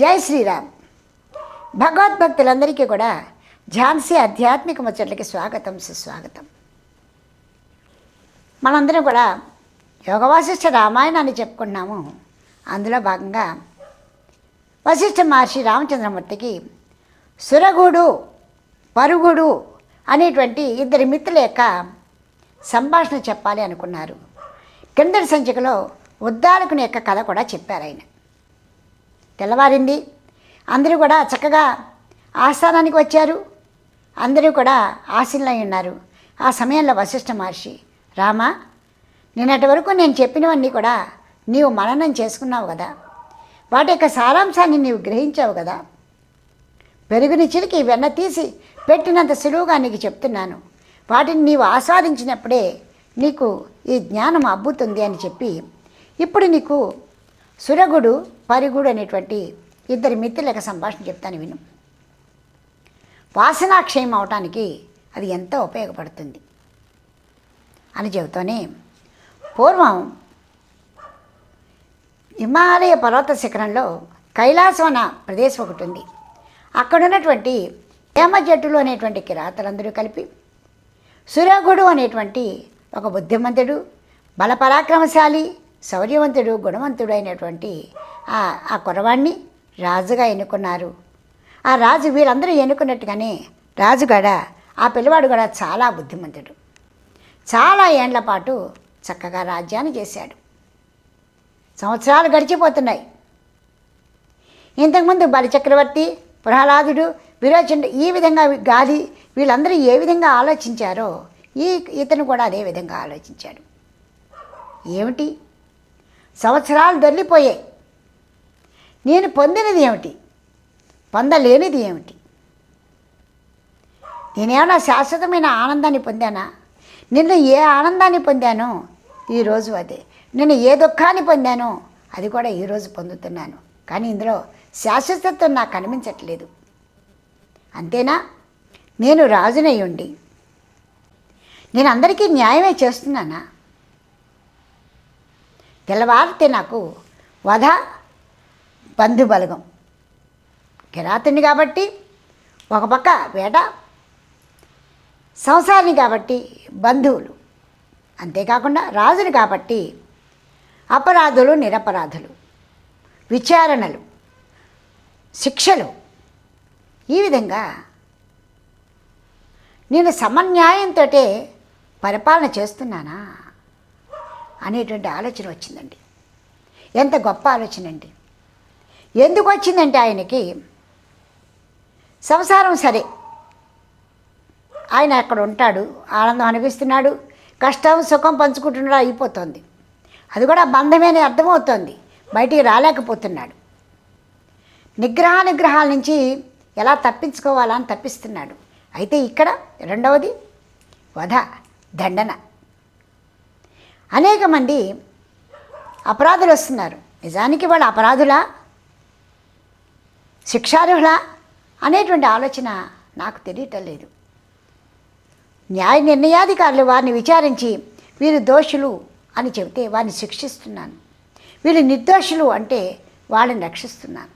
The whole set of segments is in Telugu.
జై శ్రీరామ్. భగవద్భక్తులందరికీ కూడా ఝాన్సీ ఆధ్యాత్మిక ముచ్చట్లకి స్వాగతం, సుస్వాగతం. మనందరం కూడా యోగ వాసిష్ఠ రామాయణాన్ని చెప్పుకున్నాము. అందులో భాగంగా వశిష్ఠ మహర్షి రామచంద్రమూర్తికి సురగుడు, పరుగుడు అనేటువంటి ఇద్దరి మిత్రుల యొక్క సంభాషణ చెప్పాలి అనుకున్నారు. కిందటి సంచికలో ఉద్దాలకుని యొక్క కథ కూడా చెప్పారు ఆయన. తెల్లవారింది, అందరూ కూడా చక్కగా ఆస్థానానికి వచ్చారు. అందరూ కూడా ఆశీనులై ఉన్నారు. ఆ సమయంలో వశిష్ఠ మహర్షి, రామా, నిన్నటి వరకు నేను చెప్పినవన్నీ కూడా నీవు మననం చేసుకున్నావు కదా, వాటి యొక్క సారాంశాన్ని నీవు గ్రహించావు కదా. పెరుగుని చిలికి వెన్న తీసి పెట్టినంత సులువుగా నీకు చెప్తున్నాను. వాటిని నీవు ఆస్వాదించినప్పుడే నీకు ఈ జ్ఞానం అబ్బుతుంది అని చెప్పి ఇప్పుడు నీకు సురగుడు, పరిగుడు అనేటువంటి ఇద్దరి మిత్రుల యొక్క సంభాషణ చెప్తాను, విను. వాసనాక్షయం అవటానికి అది ఎంతో ఉపయోగపడుతుంది అని చెబుతూనే, పూర్వం హిమాలయ పర్వత శిఖరంలో కైలాసవన ప్రదేశం ఒకటి ఉంది. అక్కడ ఉన్నటువంటి హేమజట్టులు అనేటువంటి కిరాతలందరూ కలిపి సురగుడు అనేటువంటి ఒక బుద్ధిమంతుడు, బలపరాక్రమశాలి, శౌర్యవంతుడు, గుణవంతుడు అయినటువంటి ఆ కుర్రవాణ్ణి రాజుగా ఎన్నుకున్నారు. ఆ రాజు వీళ్ళందరూ ఎన్నుకున్నట్టుగానే రాజుగాడ ఆ పిల్లవాడు కూడా చాలా బుద్ధిమంతుడు. చాలా ఏండ్ల పాటు చక్కగా రాజ్యాన్ని చేశాడు. సంవత్సరాలు గడిచిపోతున్నాయి. ఇంతకుముందు బలిచక్రవర్తి, ప్రహ్లాదుడు, విరోచనుడు, ఈ విధంగా గాలి వీళ్ళందరూ ఏ విధంగా ఆలోచించారో ఇతను కూడా అదే విధంగా ఆలోచించాడు. ఏమిటి, సంవత్సరాలు దొర్లిపోయాయి, నేను పొందినది ఏమిటి, పొందలేనిది ఏమిటి? నేనేమన్నా శాశ్వతమైన ఆనందాన్ని పొందానా? నిన్న ఏ ఆనందాన్ని పొందానో ఈరోజు అదే, నేను ఏ దుఃఖాన్ని పొందానో అది కూడా ఈరోజు పొందుతున్నాను. కానీ ఇందులో శాశ్వతత్వం నాకు కనిపించట్లేదు. అంతేనా? నేను రాజునై ఉండి నేను అందరికీ న్యాయమే చేస్తున్నానా? తెల్లవారితే నాకు వధ, బంధుబలగం. కిరాతుని కాబట్టి ఒక పక్క వేట, సంసారిని కాబట్టి బంధువులు, అంతేకాకుండా రాజుని కాబట్టి అపరాధులు, నిరపరాధులు, విచారణలు, శిక్షలు. ఈ విధంగా నేను సమన్యాయంతో పరిపాలన చేస్తున్నానా అనేటువంటి ఆలోచన వచ్చిందండి. ఎంత గొప్ప ఆలోచన అండి! ఎందుకు వచ్చిందంటే ఆయనకి సంసారం సరే, ఆయన అక్కడ ఉంటాడు, ఆనందం అనిపిస్తున్నాడు, కష్టం సుఖం పంచుకుంటున్నాడు, అయిపోతుంది. అది కూడా బంధమే అని అర్థమవుతోంది. బయటికి రాలేకపోతున్నాడు. నిగ్రహాల నుంచి ఎలా తప్పించుకోవాలని తప్పిస్తున్నాడు. అయితే ఇక్కడ రెండవది వధ, దండన. అనేక మంది అపరాధులు వస్తున్నారు. నిజానికి వాళ్ళు అపరాధులా, శిక్షార్హులా అనేటువంటి ఆలోచన నాకు తెలియటం లేదు. న్యాయ నిర్ణయాధికారులు వారిని విచారించి వీరు దోషులు అని చెబితే వారిని శిక్షిస్తున్నాను, వీళ్ళు నిర్దోషులు అంటే వాళ్ళని రక్షిస్తున్నాను.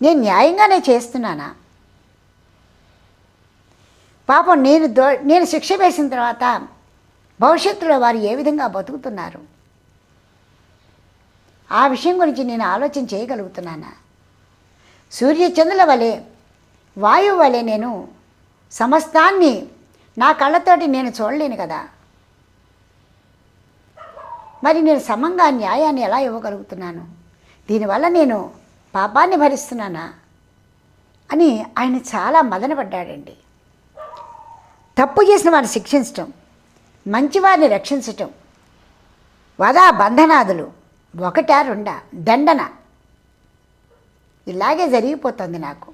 నేను న్యాయంగానే చేస్తున్నానా? పాపం నేను శిక్ష వేసిన తర్వాత భవిష్యత్తులో వారు ఏ విధంగా బతుకుతున్నారు ఆ విషయం గురించి నేను ఆలోచన చేయగలుగుతున్నానా? సూర్యచంద్రుల వలె, వాయువు వలె నేను సమస్తాన్ని నా కళ్ళతోటి నేను చూడలేను కదా. మరి నేను సమంగా న్యాయాన్ని ఎలా ఇవ్వగలుగుతున్నాను? దీనివల్ల నేను పాపాన్ని భరిస్తున్నానా అని ఆయన చాలా మదనపడ్డాడండి. తప్పు చేసిన వారిని శిక్షించటం, మంచివారిని రక్షించటం, వధ, బంధనాదులు, ఒకటా రెండా, దండన, ఇలాగే జరిగిపోతుంది నాకు.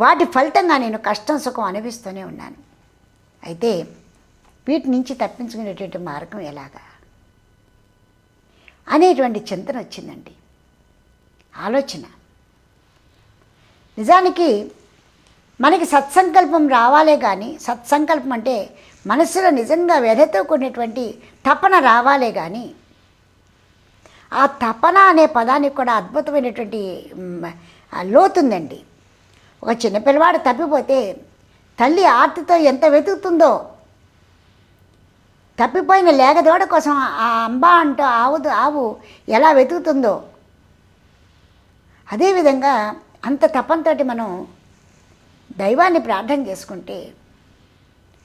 వాటి ఫలితంగా నేను కష్టం సుఖం అనిపిస్తూనే ఉన్నాను. అయితే వీటి నుంచి తప్పించుకునేటువంటి మార్గం ఎలాగా అనేటువంటి చింతన వచ్చిందండి, ఆలోచన. నిజానికి మనకి సత్సంకల్పం రావాలే కానీ, సత్సంకల్పం అంటే మనసులో నిజంగా వ్యధతో కూడినటువంటి తపన రావాలే కానీ ఆ తపన అనే పదానికి కూడా అద్భుతమైనటువంటి లోతుందండి. ఒక చిన్నపిల్లవాడు తప్పిపోతే తల్లి ఆర్తితో ఎంత వెతుకుతుందో, తప్పిపోయిన లేగదోడ కోసం ఆ అంబ అంటూ ఆవు ఎలా వెతుకుతుందో, అదేవిధంగా అంత తపంతో మనం దైవాన్ని ప్రార్థన చేసుకుంటే,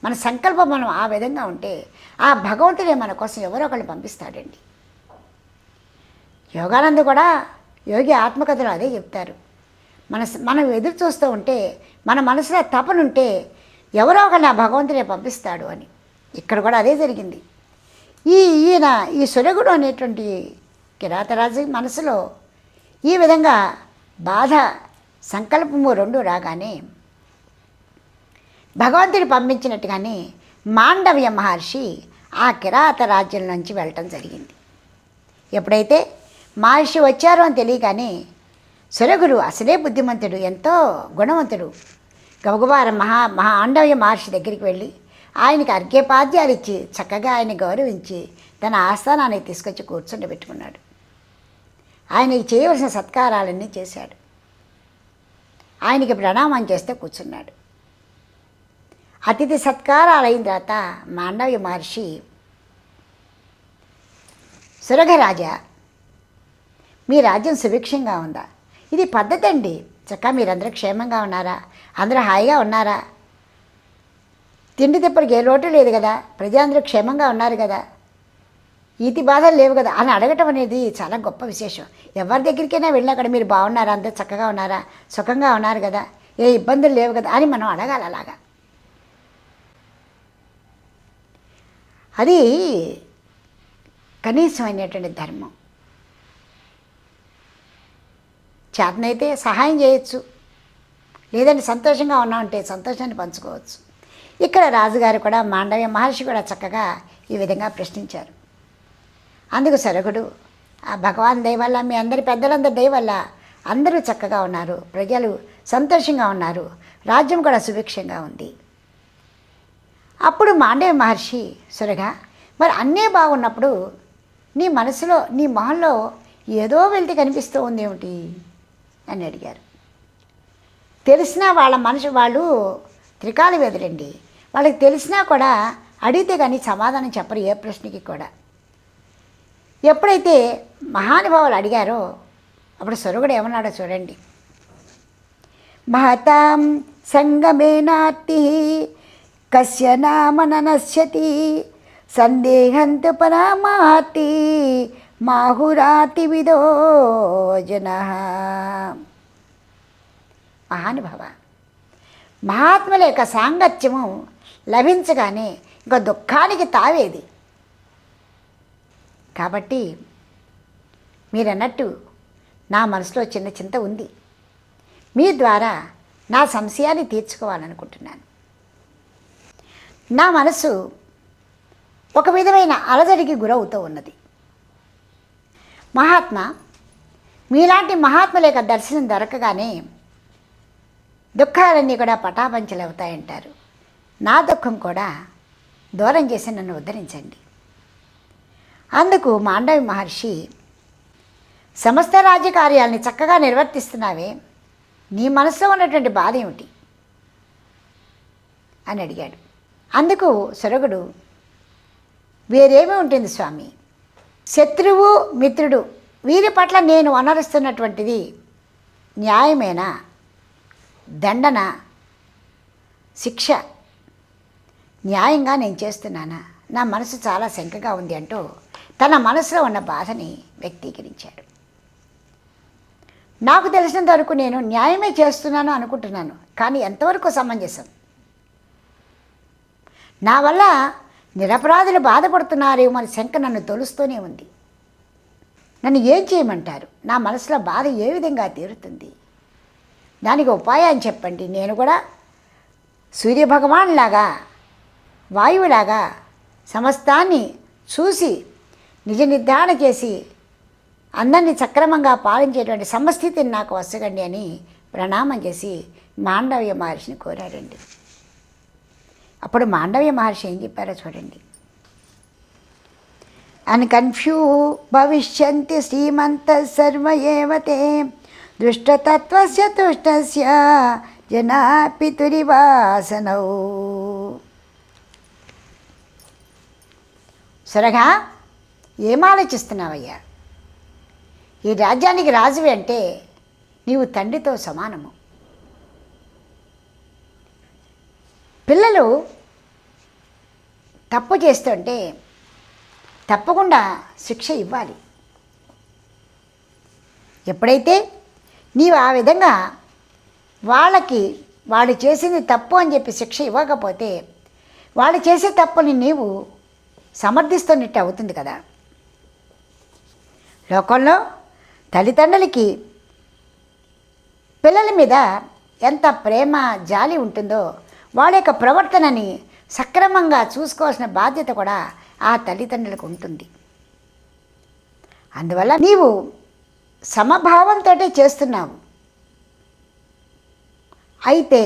మన సంకల్పం మనం ఆ విధంగా ఉంటే ఆ భగవంతుడే మన కోసం ఎవరో ఒకళ్ళు పంపిస్తాడండి. యోగానంద కూడా యోగి ఆత్మకథలో అదే చెప్తారు. మనం ఎదురు చూస్తూ ఉంటే, మన మనసులో తపనుంటే ఎవరో ఒకళ్ళు ఆ భగవంతుడే పంపిస్తాడు అని. ఇక్కడ కూడా అదే జరిగింది. ఈయన ఈ సురగుడు అనేటువంటి కిరాతరాజు మనసులో ఈ విధంగా బాధ సంకల్పము రెండు రాగానే భగవంతుడు పంపించినట్టుగానే మాండవ్య మహర్షి ఆ కిరాత రాజ్యం నుంచి వెళ్ళటం జరిగింది. ఎప్పుడైతే మహర్షి వచ్చారో అని తెలియగానే సురగురు అసలే బుద్ధిమంతుడు, ఎంతో గుణవంతుడు, గబగబార మాండవ్య మహర్షి దగ్గరికి వెళ్ళి ఆయనకి అర్ఘ్యపాద్యాలు ఇచ్చి చక్కగా ఆయన్ని గౌరవించి తన ఆస్థానానికి తీసుకొచ్చి కూర్చుండబెట్టుకున్నాడు. ఆయనకి చేయవలసిన సత్కారాలన్నీ చేశాడు. ఆయనకి ప్రణామం చేస్తే కూర్చున్నాడు. అతిథి సత్కారాలు అయిన తర్వాత మాండవ్య మహర్షి, సురగరాజా, మీ రాజ్యం సుభిక్షంగా ఉందా? ఇది పద్ధతి అండి. చక్కగా మీరందరూ క్షేమంగా ఉన్నారా? అందరూ హాయిగా ఉన్నారా? తిండి తిప్పటికి ఏ లోటు లేదు కదా? ప్రజలందరూ క్షేమంగా ఉన్నారు కదా? ఈతి బాధలు లేవు కదా అని అడగటం అనేది చాలా గొప్ప విశేషం. ఎవరి దగ్గరికైనా వెళ్ళి అక్కడ మీరు బాగున్నారా, అందరూ చక్కగా ఉన్నారా, సుఖంగా ఉన్నారు కదా, ఏ ఇబ్బందులు లేవు కదా అని మనం అడగాలి. అలాగా అది కనీసమైనటువంటి ధర్మం. చేతనైతే సహాయం చేయొచ్చు, లేదంటే సంతోషంగా ఉన్నామంటే సంతోషాన్ని పంచుకోవచ్చు. ఇక్కడ రాజుగారు కూడా మాండవ్య మహర్షి కూడా చక్కగా ఈ విధంగా ప్రశ్నించారు. అందుకు సరగుడు, ఆ భగవాన్ దయ వల్ల, మీ అందరి పెద్దలందరి దయ వల్ల అందరూ చక్కగా ఉన్నారు, ప్రజలు సంతోషంగా ఉన్నారు, రాజ్యం కూడా సుభిక్షంగా ఉంది. అప్పుడు మాండవ్య మహర్షి, సురగా, మరి అన్నీ బాగున్నప్పుడు నీ మనసులో, నీ మొహంలో ఏదో వెళ్తే కనిపిస్తూ ఉంది ఏమిటి అని అడిగారు. తెలిసినా వాళ్ళ వాళ్ళు త్రికాల వేదులండి, వాళ్ళకి తెలిసినా కూడా అడిగితే కానీ సమాధానం చెప్పరు ఏ ప్రశ్నకి కూడా. ఎప్పుడైతే మహానుభావులు అడిగారో అప్పుడు సురగుడు ఏమన్నాడో చూడండి. మహతాం సంగమేనార్తి కస్య నామ నశ్యతి సందేహంతు పరామార్తి మాహురాతి విదో జనః. మహానుభావ, మహాత్ముల యొక్క సాంగత్యము లభించగానే ఇంకా దుఃఖానికి తావేది. కాబట్టి మీరన్నట్టు నా మనసులో చిన్న చింత ఉంది. మీ ద్వారా నా సంశయాన్ని తీర్చుకోవాలనుకుంటున్నాను. నా మనసు ఒక విధమైన అలజడికి గురవుతూ ఉన్నది. మహాత్మా, మీలాంటి మహాత్ముల యొక్క దర్శనం దొరకగానే దుఃఖాలన్నీ కూడా పటాపంచలవుతాయంటారు. నా దుఃఖం కూడా దూరం చేసి నన్ను ఉద్ధరించండి. అందుకు మాండవ్య మహర్షి, సమస్త రాజ్యకార్యాలని చక్కగా నిర్వర్తిస్తున్నావే, నీ మనసులో ఉన్నటువంటి బాధ ఏమిటి అని అడిగాడు. అందుకు సురగుడు, వేరేమీ ఉంటుంది స్వామి, శత్రువు మిత్రుడు వీరి పట్ల నేను అనరుస్తున్నటువంటిది న్యాయమేనా, దండన, శిక్ష న్యాయంగా నేను చేస్తున్నానా? నా మనసు చాలా శంకగా ఉంది అంటూ తన మనసులో ఉన్న బాధని వ్యక్తీకరించాడు. నాకు తెలిసినంత వరకు నేను న్యాయమే చేస్తున్నాను అనుకుంటున్నాను, కానీ ఎంతవరకు సమంజసం? నా వల్ల నిరపరాధులు బాధపడుతున్నారేమో అని శంక నన్ను తొలుస్తూనే ఉంది. నన్ను ఏం చేయమంటారు? నా మనసులో బాధ ఏ విధంగా తీరుతుంది? దానికి ఉపాయం చెప్పండి. నేను కూడా సూర్యభగవాన్లాగా, వాయువులాగా సమస్తాన్ని చూసి నిజ నిర్ధారణ చేసి అందరినీ సక్రమంగా పాలించేటువంటి సమస్థితిని నాకు వసగండి అని ప్రణామం చేసి మాండవ్య మహర్షిని కోరారండి. అప్పుడు మాండవ్య మహర్షి ఏం చెప్పారో చూడండి. అన్కన్ఫ్యూ భవిష్యంతి శ్రీమంత సర్వ ఏవ తే దృష్టతత్వస్య తుష్టస్య జనా పితురివాసనౌ. సురగా, ఏం ఆలోచిస్తున్నావయ్యా? ఈ రాజ్యానికి రాజువి అంటే నీవు తండ్రితో సమానము. పిల్లలు తప్పు చేస్తుంటే తప్పకుండా శిక్ష ఇవ్వాలి. ఎప్పుడైతే నీవు ఆ విధంగా వాళ్ళకి వాళ్ళు చేసింది తప్పు అని చెప్పి శిక్ష ఇవ్వకపోతే వాళ్ళు చేసే తప్పుని నీవు సమర్థిస్తున్నట్టు అవుతుంది కదా. లోకంలో తల్లిదండ్రులకి పిల్లల మీద ఎంత ప్రేమ జాలి ఉంటుందో వాళ్ళ యొక్క ప్రవర్తనని సక్రమంగా చూసుకోవాల్సిన బాధ్యత కూడా ఆ తల్లిదండ్రులకు ఉంటుంది. అందువల్ల నీవు సమభావంతో చేస్తున్నావు. అయితే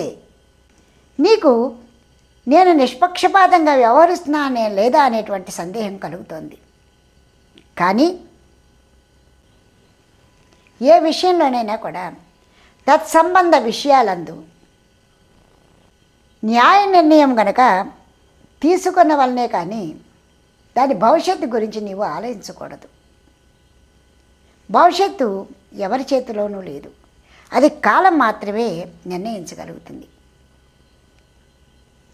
నీకు నేను నిష్పక్షపాతంగా వ్యవహరిస్తున్నానే లేదా అనేటువంటి సందేహం కలుగుతోంది. కానీ ఏ విషయంలోనైనా కూడా తత్సంబంధ విషయాలందు న్యాయ నిర్ణయం గనక తీసుకున్న వల్లనే కానీ దాని భవిష్యత్తు గురించి నీవు ఆలోచించకూడదు. భవిష్యత్తు ఎవరి చేతిలోనూ లేదు, అది కాలం మాత్రమే నిర్ణయించగలుగుతుంది.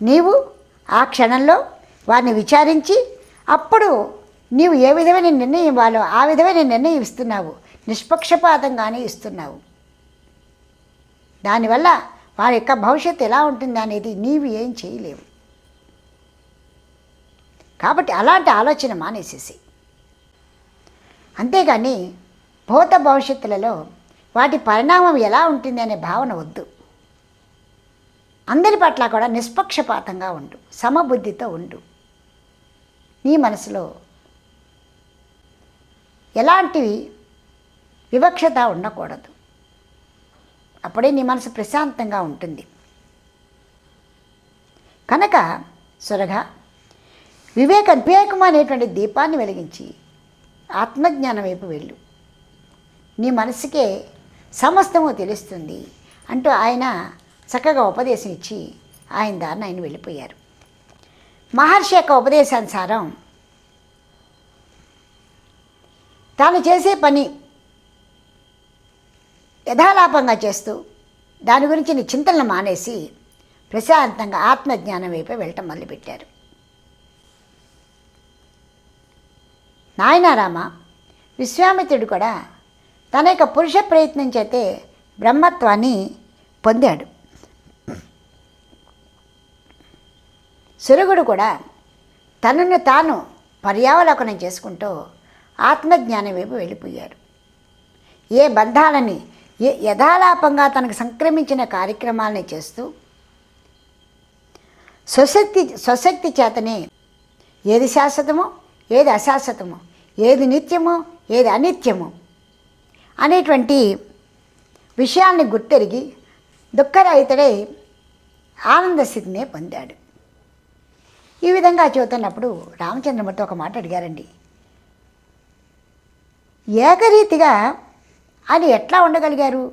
నీవు ఆ క్షణంలో వారిని విచారించి అప్పుడు నీవు ఏ విధమైన నిర్ణయం ఇవ్వాలో ఆ విధమైన నిర్ణయం ఇస్తున్నావు, నిష్పక్షపాతంగానే ఇస్తున్నావు. దానివల్ల వారి యొక్క భవిష్యత్తు ఎలా ఉంటుంది అనేది నీవు ఏం చేయలేవు. కాబట్టి అలాంటి ఆలోచన మానేసేసి, అంతేగాని భూత భవిష్యత్తులలో వాటి పరిణామం ఎలా ఉంటుంది అనే భావన వద్దు. అందరి పట్ల కూడా నిష్పక్షపాతంగా ఉండు, సమబుద్ధితో ఉండు. నీ మనసులో ఎలాంటి వివక్షత ఉండకూడదు. అప్పుడే నీ మనసు ప్రశాంతంగా ఉంటుంది. కనుక సురగా, వివేకం అనేటువంటి దీపాన్ని వెలిగించి ఆత్మజ్ఞానం వైపు వెళ్ళు. నీ మనసుకే సమస్తము తెలుస్తుంది అంటూ ఆయన చక్కగా ఉపదేశం ఇచ్చి ఆయన దారిని ఆయన వెళ్ళిపోయారు. మహర్షి యొక్క ఉపదేశానుసారం తాను చేసే పని యథాలాపంగా చేస్తూ దాని గురించి చింతనలు మానేసి ప్రశాంతంగా ఆత్మజ్ఞానం వైపు వెళ్ళటం మొదలుపెట్టారు. నాయనారామ, విశ్వామిత్రుడు కూడా తన యొక్క పురుష ప్రయత్నం చేతే బ్రహ్మత్వాన్ని పొందాడు. సురగుడు కూడా తనను తాను పర్యావలోకనం చేసుకుంటూ ఆత్మజ్ఞానం వైపు వెళ్ళిపోయాడు. ఏ బంధాలని యథాలాపంగా తనకు సంక్రమించిన కార్యక్రమాలని చేస్తూ స్వశక్తి చేతనే ఏది శాశ్వతమో ఏది అశాశ్వతమో, ఏది నిత్యమో ఏది అనిత్యమో అనేటువంటి విషయాన్ని గుర్తెరిగి దుఃఖరహితుడై ఆనంద స్థితినే పొందాడు. ఈ విధంగా చూస్తున్నప్పుడు రామచంద్రమూర్తి ఒక మాట అడిగారండి. ఏకరీతిగా ఆయన ఎట్లా ఉండగలిగారు?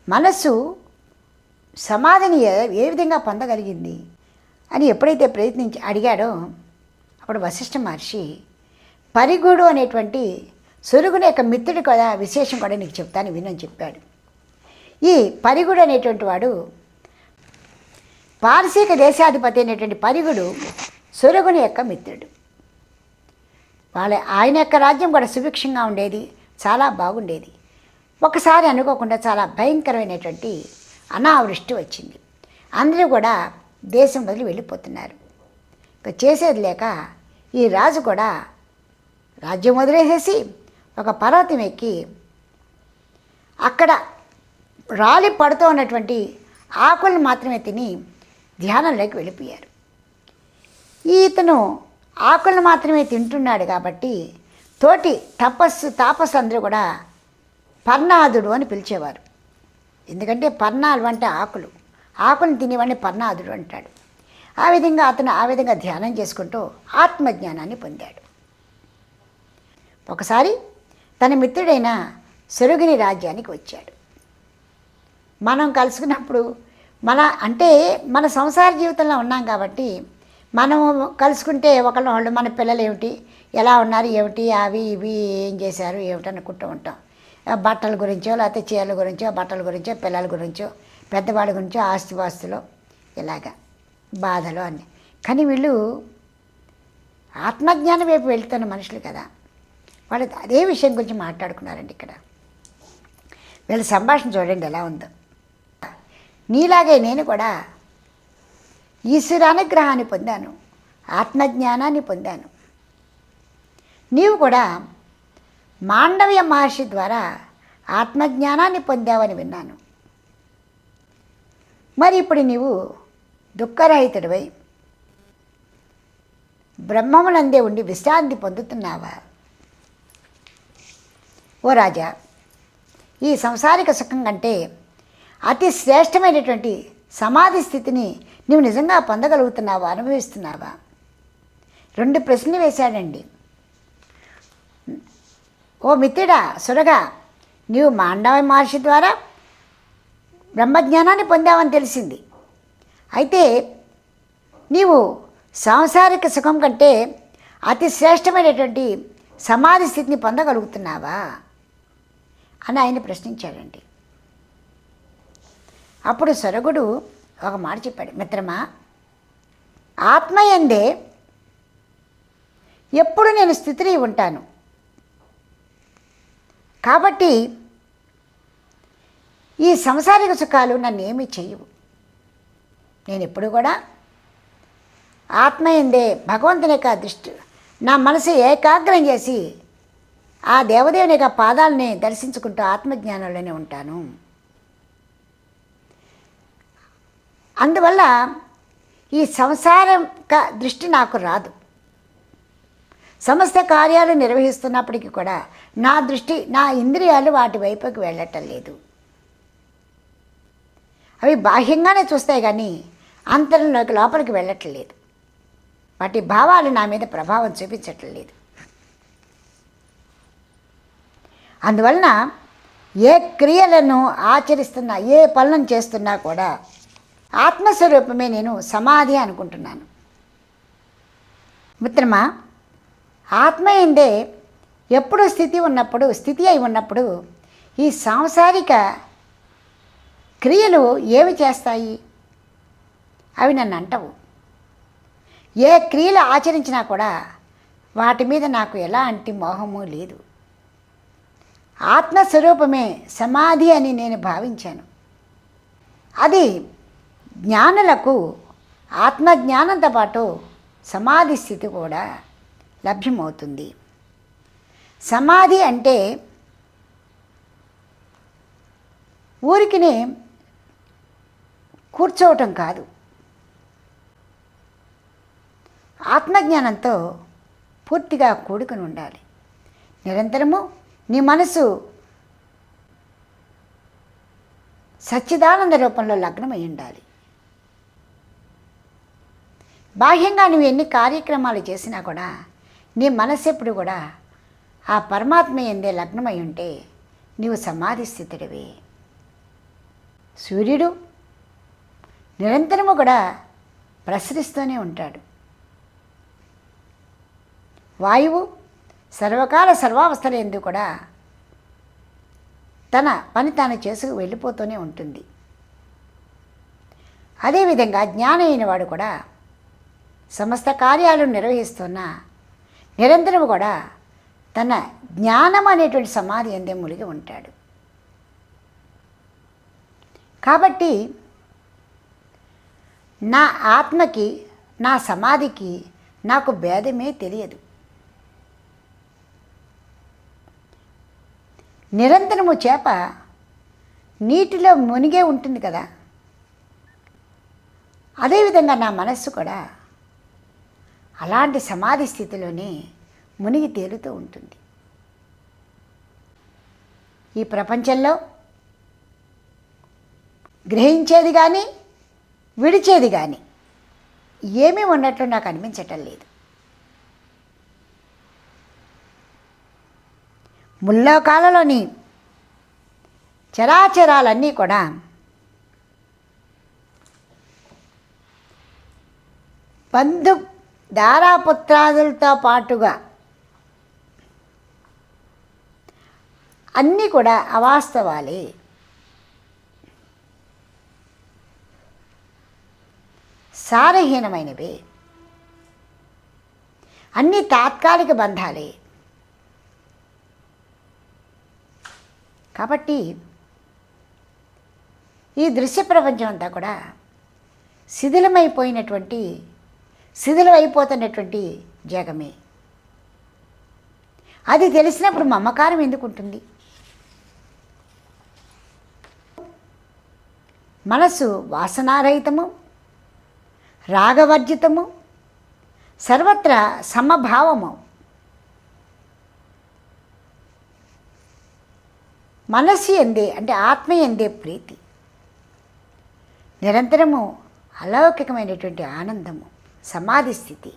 మనస్సు సమాధిని ఏ విధంగా పొందగలిగింది అని ఎప్పుడైతే ప్రయత్నించి అడిగాడో అప్పుడు వశిష్ఠ మహర్షి పరిగుడు అనేటువంటి సురుగుని యొక్క మిత్రుడి కూడా విశేషం కూడా నీకు చెప్తాను వినని చెప్పాడు. ఈ పరిగుడు అనేటువంటి వాడు పారసీక దేశాధిపతి అయినటువంటి పరిగుడు సురుగుని యొక్క మిత్రుడు. ఆయన యొక్క రాజ్యం కూడా సుభిక్షంగా ఉండేది, చాలా బాగుండేది. ఒకసారి అనుకోకుండా చాలా భయంకరమైనటువంటి అనావృష్టి వచ్చింది. అందరూ కూడా దేశం వదిలి వెళ్ళిపోతున్నారు. ఇక చేసేది లేక ఈ రాజు కూడా రాజ్యం వదిలేసేసి ఒక పర్వతం ఎక్కి అక్కడ రాలి పడుతూ ఉన్నటువంటి ఆకులను మాత్రమే తిని ధ్యానంలోకి వెళ్ళిపోయారు. ఇతను ఆకులను మాత్రమే తింటున్నాడు కాబట్టి తోటి తాపస్సు అందరూ కూడా పర్ణాదుడు అని పిలిచేవారు. ఎందుకంటే పర్ణాలు అంటే ఆకులను తినేవాడిని పర్ణాదుడు అంటాడు. అతను ఆ విధంగా ధ్యానం చేసుకుంటూ ఆత్మజ్ఞానాన్ని పొందాడు. ఒకసారి తన మిత్రుడైన సురగిరి రాజ్యానికి వచ్చాడు. మనం కలుసుకున్నప్పుడు మన సంసార జీవితంలో ఉన్నాం కాబట్టి మనము కలుసుకుంటే ఒకళ్ళు మన పిల్లలు ఏమిటి, ఎలా ఉన్నారు ఏమిటి, అవి ఇవి ఏం చేశారు ఏమిటి అనుకుంటూ ఉంటాం. బట్టల గురించో, లేకపోతే చీరల గురించో, బట్టల గురించో, పిల్లల గురించో, పెద్దవాళ్ళ గురించో, ఆస్తిపాస్తులో, ఇలాగా బాధలు అన్నీ. కానీ వీళ్ళు ఆత్మజ్ఞానం వైపు వెళ్తున్న మనుషులు కదా, వాళ్ళు అదే విషయం గురించి మాట్లాడుకున్నారండి. ఇక్కడ వీళ్ళ సంభాషణ చూడండి ఎలా ఉందో. నీలాగే నేను కూడా ఈశ్వరానుగ్రహాన్ని పొందాను, ఆత్మజ్ఞానాన్ని పొందాను. నీవు కూడా మాండవ్య మహర్షి ద్వారా ఆత్మజ్ఞానాన్ని పొందావని విన్నాను. మరి ఇప్పుడు నీవు దుఃఖరహితుడివై బ్రహ్మమునందే ఉండి విశ్రాంతి పొందుతున్నావా? ఓ రాజా, ఈ సంసారిక సుఖం కంటే అతి శ్రేష్టమైనటువంటి సమాధి స్థితిని నీవు నిజంగా పొందగలుగుతున్నావా, అనుభవిస్తున్నావా? 2 ప్రశ్నలు వేశాడండి. ఓ మిత్రుడా, సురగా, నీవు మాండవ మహర్షి ద్వారా బ్రహ్మజ్ఞానాన్ని పొందావని తెలిసింది. అయితే నీవు సాంసారిక సుఖం కంటే అతి శ్రేష్టమైనటువంటి సమాధి స్థితిని పొందగలుగుతున్నావా అని ఆయన ప్రశ్నించాడండి. అప్పుడు సొరగుడు ఒక మాట చెప్పాడు. మిత్రమా, ఆత్మయందే ఎప్పుడు నేను స్థితిలో ఉంటాను కాబట్టి ఈ సంసారిక సుఖాలు నన్ను ఏమీ చేయవు. నేను ఎప్పుడు కూడా ఆత్మయందే భగవంతుని యొక్క దృష్టి నా మనసు ఏకాగ్రం చేసి ఆ దేవదేవుని యొక్క పాదాలని దర్శించుకుంటూ ఆత్మజ్ఞానంలోనే ఉంటాను. అందువల్ల ఈ సంసారిక దృష్టి నాకు రాదు. సమస్త కార్యాలు నిర్వహిస్తున్నప్పటికీ కూడా నా దృష్టి, నా ఇంద్రియాలు వాటి వైపుకి వెళ్ళటం లేదు. అవి బాహ్యంగానే చూస్తాయి కానీ అంతరంలోకి లోపలికి వెళ్ళటం లేదు. వాటి భావాలు నా మీద ప్రభావం చూపించటం లేదు. అందువలన ఏ క్రియలను ఆచరిస్తున్నా, ఏ పనులను చేస్తున్నా కూడా ఆత్మస్వరూపమే నేను సమాధి అనుకుంటున్నాను. మిత్రమా, ఆత్మయందే ఎప్పుడు స్థితి అయి ఉన్నప్పుడు ఈ సాంసారిక క్రియలు ఏమి చేస్తాయి? అవి నన్ను అంటవు. ఏ క్రియలు ఆచరించినా కూడా వాటి మీద నాకు ఎలాంటి మోహము లేదు. ఆత్మస్వరూపమే సమాధి అని నేను భావించాను. అది జ్ఞానులకు ఆత్మజ్ఞానంతో పాటు సమాధి స్థితి కూడా లభ్యమవుతుంది. సమాధి అంటే ఊరికినే కూర్చోవటం కాదు. ఆత్మజ్ఞానంతో పూర్తిగా కూడుకుని ఉండాలి. నిరంతరము నీ మనసు సచ్చిదానంద రూపంలో లగ్నమై ఉండాలి. బాహ్యంగా నువ్వు ఎన్ని కార్యక్రమాలు చేసినా కూడా నీ మనసు ఎప్పుడు కూడా ఆ పరమాత్మ ఎందే లగ్నమై ఉంటే నీవు సమాధి స్థితుడివి. సూర్యుడు నిరంతరము కూడా ప్రసరిస్తూనే ఉంటాడు. వాయువు సర్వకాల సర్వావస్థల యందు కూడా తన పని తాను చేసుకు వెళ్ళిపోతూనే ఉంటుంది. అదేవిధంగా జ్ఞానం అయిన వాడు కూడా సమస్త కార్యాలు నిర్వహిస్తున్న నిరంతరం కూడా తన జ్ఞానం అనేటువంటి సమాధి ఎందే మునిగి ఉంటాడు. కాబట్టి నా ఆత్మకి, నా సమాధికి నాకు భేదమే తెలియదు. నిరంతరము చేప నీటిలో మునిగే ఉంటుంది కదా, అదేవిధంగా నా మనస్సు కూడా అలాంటి సమాధి స్థితిలోనే మునిగి తేలుతూ ఉంటుంది. ఈ ప్రపంచంలో గ్రహించేది కానీ విడిచేది కానీ ఏమీ ఉన్నట్లు నాకు అనిపించటం లేదు. ముల్లోకాలలోని చరాచరాలన్నీ కూడా బంధు దారాపుత్రాదులతో పాటుగా అన్నీ కూడా అవాస్తవాలే. సారహీనమైనవే. అన్నీ తాత్కాలిక బంధాలే. కాబట్టి ఈ దృశ్య ప్రపంచం అంతా కూడా శిథిలమైపోతున్నటువంటి జగమే. అది తెలిసినప్పుడు మమకారం ఎందుకు ఉంటుంది? మనసు వాసనారహితము, రాగవర్జితము, సర్వత్రా సమభావము. మనస్సు ఎందే అంటే ఆత్మ ఎందే ప్రీతి, నిరంతరము అలౌకికమైనటువంటి ఆనందము, సమాధి స్థితి.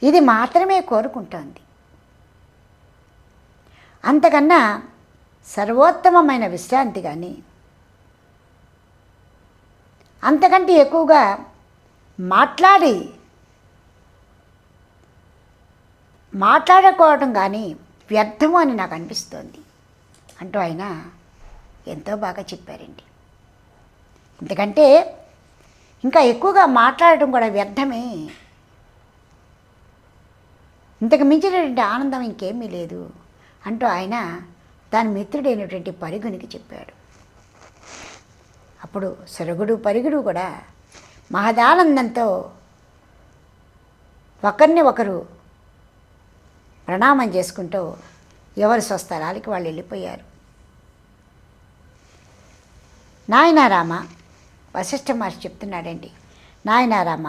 ఇది మాత్రమే కోరుకుంటోంది. అంతకన్నా సర్వోత్తమమైన విశ్రాంతి కానీ, అంతకంటే ఎక్కువగా మాట్లాడుకోవటం కానీ వ్యర్థము అని నాకు అనిపిస్తోంది అంటూ ఆయన ఎంతో బాగా చెప్పారండి. ఎందుకంటే ఇంకా ఎక్కువగా మాట్లాడటం కూడా వ్యర్థమే. ఇంతకు మించినటువంటి ఆనందం ఇంకేమీ లేదు అంటూ ఆయన దాని మిత్రుడైనటువంటి పరిగునికి చెప్పాడు. అప్పుడు సురగుడు పరిగుడు కూడా మహదానందంతో ఒకరిని ఒకరు ప్రణామం చేసుకుంటూ ఎవరి స్వస్థలాలకి వాళ్ళు వెళ్ళిపోయారు. నాయనారామ, వశిష్ఠ మహర్షి చెప్తున్నాడండి, నాయనారామ,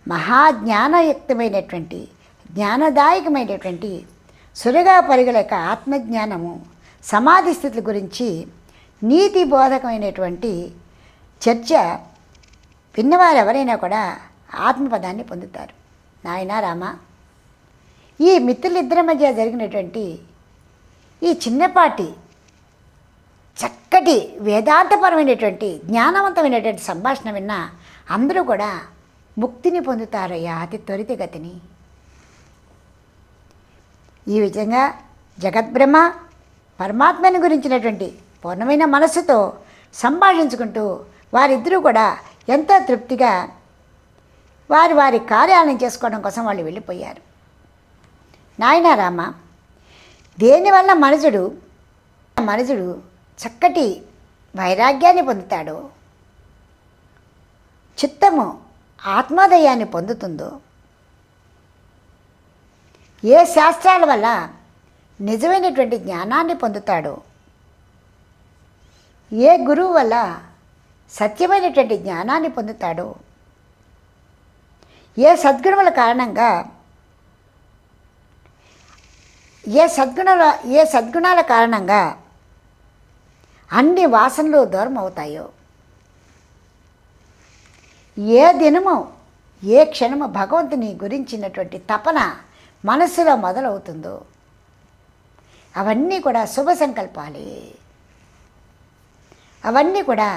మహాజ్ఞానయుక్తమైనటువంటి జ్ఞానదాయకమైనటువంటి సురగా పరుగుల యొక్క ఆత్మజ్ఞానము, సమాధి స్థితుల గురించి నీతి బోధకమైనటువంటి చర్చ విన్నవారు ఎవరైనా కూడా ఆత్మపదాన్ని పొందుతారు. నాయనారామ, ఈ మిత్రులిద్దరి మధ్య జరిగినటువంటి ఈ చిన్నపాటి చక్కటి వేదాంతపరమైనటువంటి జ్ఞానవంతమైనటువంటి సంభాషణ విన్న అందరూ కూడా ముక్తిని పొందుతారయ్యా, అతి త్వరితగతిని. ఈ విధంగా జగద్బ్రహ్మ పరమాత్మని గురించినటువంటి పూర్ణమైన మనస్సుతో సంభాషించుకుంటూ వారిద్దరూ కూడా ఎంతో తృప్తిగా వారి కార్యాలను చేసుకోవడం కోసం వాళ్ళు వెళ్ళిపోయారు. నాయనారామ, దేనివల్ల మనుజుడు చక్కటి వైరాగ్యాన్ని పొందుతాడో, చిత్తము ఆత్మోదయాన్ని పొందుతుందో, ఏ శాస్త్రాల వల్ల నిజమైనటువంటి జ్ఞానాన్ని పొందుతాడో, ఏ గురువు వల్ల సత్యమైనటువంటి జ్ఞానాన్ని పొందుతాడో, ఏ సద్గుణముల కారణంగా ఏ సద్గుణాల కారణంగా అన్ని వాసనలు దూరం అవుతాయో, ఏ దినము ఏ క్షణము భగవంతుని గురించినటువంటి తపన మనస్సులో మొదలవుతుందో, అవన్నీ కూడా శుభ సంకల్పాలే. అవన్నీ కూడా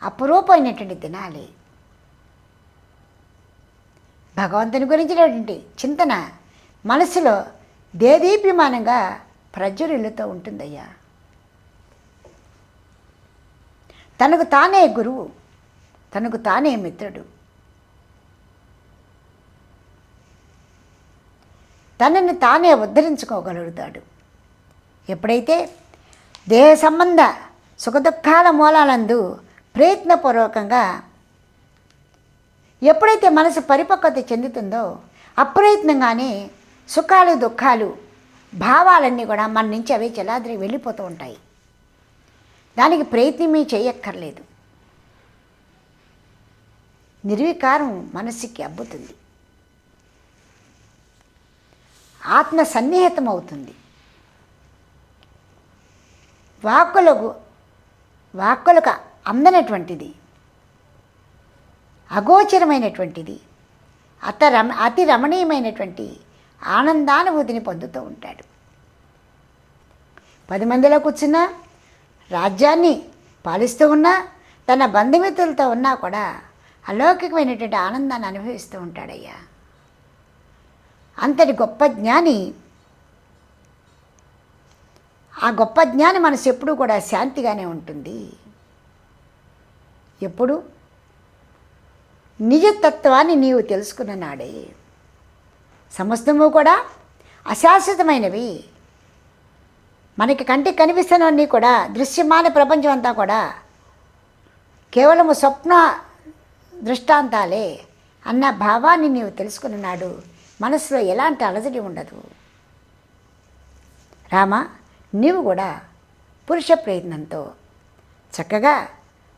అపురూపమైనటువంటి దినాలే. భగవంతుని గురించినటువంటి చింతన మనసులో దేదీప్యమానంగా ప్రజ్వరిల్లుతూ ఉంటుందయ్యా. తనకు తానే గురువు, తనకు తానే మిత్రుడు, తనని తానే ఉద్ధరించుకోగలుగుతాడు. ఎప్పుడైతే దేహ సంబంధ సుఖదుఖాల మూలాలందు ప్రయత్నపూర్వకంగా ఎప్పుడైతే మనసు పరిపక్వత చెందుతుందో, అప్రయత్నంగానే సుఖాలు దుఃఖాలు భావాలన్నీ కూడా మన నుంచి అవే చెలాదిరి వెళ్ళిపోతూ ఉంటాయి. దానికి ప్రయత్నమే చేయక్కర్లేదు. నిర్వికారం మనస్సుకి అబ్బుతుంది, ఆత్మ సన్నిహితం అవుతుంది. వాక్కులకు అందనటువంటిది అగోచరమైనటువంటిది, అతి రమణీయమైనటువంటి ఆనందానుభూతిని పొందుతూ ఉంటాడు. 10 మందిలో కూర్చున్నా, రాజ్యాన్ని పాలిస్తూ ఉన్నా, తన బంధుమిత్రులతో ఉన్నా కూడా అలౌకికమైనటువంటి ఆనందాన్ని అనుభవిస్తూ ఉంటాడయ్యా. అంతటి గొప్ప జ్ఞాని. ఆ గొప్ప జ్ఞాని మనసు ఎప్పుడూ కూడా శాంతిగానే ఉంటుంది. ఎప్పుడు నిజతత్వాన్ని నీవు తెలుసుకున్న నాడే. సమస్తము కూడా అశాశ్వతమైనవి. మనకి కంటికి కనిపిస్తున్నవన్నీ కూడా దృశ్యమాన ప్రపంచం అంతా కూడా కేవలము స్వప్న దృష్టాంతాలే అన్న భావాన్ని నీవు తెలుసుకున్నాడు. మనసులో ఎలాంటి అలజడి ఉండదు. రామ, నీవు కూడా పురుష ప్రయత్నంతో చక్కగా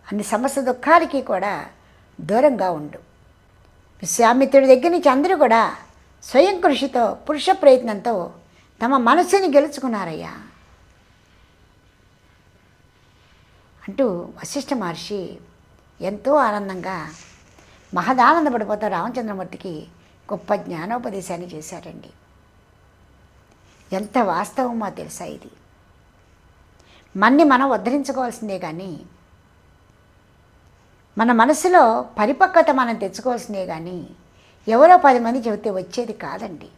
అన్ని సమస్త దుఃఖాలకి కూడా దూరంగా ఉండు. విశ్వామిత్రుడి దగ్గర నుంచి అందరూ కూడా స్వయం కృషితో పురుష ప్రయత్నంతో తమ మనసుని గెలుచుకున్నారయ్యా అంటూ వశిష్ఠ మహర్షి ఎంతో ఆనందంగా మహదానందపడిపోతూ రామచంద్రమూర్తికి గొప్ప జ్ఞానోపదేశాన్ని చేశారండి. ఎంత వాస్తవమో తెలుసా ఇది. మనం ఉద్ధరించుకోవాల్సిందే కానీ, మన మనసులో పరిపక్వత మనం తెచ్చుకోవాల్సిందే కానీ ఎవరో 10 మంది చెబితే వచ్చేది కాదండి.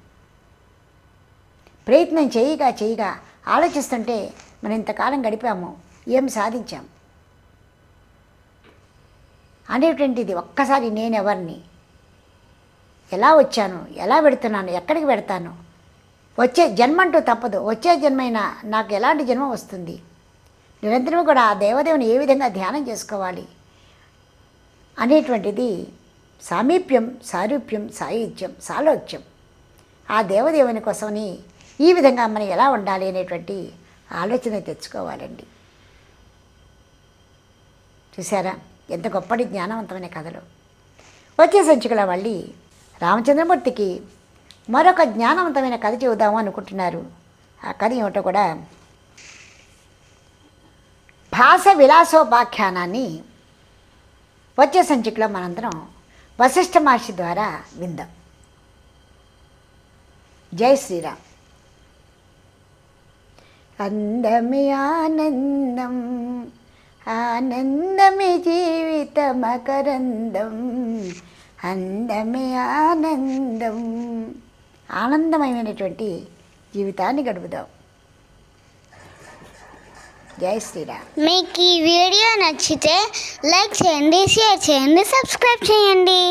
ప్రయత్నం చేయగా ఆలోచిస్తుంటే మనం ఇంతకాలం గడిపాము, ఏం సాధించాం అనేటువంటిది ఒక్కసారి నేనెవరిని, ఎలా వచ్చాను, ఎలా పెడుతున్నాను, ఎక్కడికి పెడతాను, వచ్చే జన్మంటూ తప్పదు, వచ్చే జన్మైనా నాకు ఎలాంటి జన్మ వస్తుంది, నిరంతరం కూడా ఆ దేవదేవుని ఏ విధంగా ధ్యానం చేసుకోవాలి అనేటువంటిది సామీప్యం, సారూప్యం, సాయుధ్యం, సాలోక్యం. ఆ దేవదేవుని కోసమని ఈ విధంగా మనం ఎలా ఉండాలి అనేటువంటి ఆలోచన తెచ్చుకోవాలండి. చూసారా ఎంత గొప్పటి జ్ఞానవంతమైన కథలు. వచ్చే సంచికలో మళ్ళీ రామచంద్రమూర్తికి మరొక జ్ఞానవంతమైన కథ చెబుదాము అనుకుంటున్నారు. ఆ కథ ఏమిటో కూడా భాస విలాసోపాఖ్యానాన్ని వచ్చే సంచికలో మనందరం వశిష్ఠ మహర్షి ద్వారా విందాం. జై శ్రీరామ్. అందమే ఆనందం, ఆనందమే జీవిత మకరందం, అందమే ఆనందం. ఆనందమయమైనటువంటి జీవితాన్ని గడుపుదాం. జై శ్రీరామ్. మీకు ఈ వీడియో నచ్చితే లైక్ చేయండి, షేర్ చేయండి, సబ్స్క్రైబ్ చేయండి.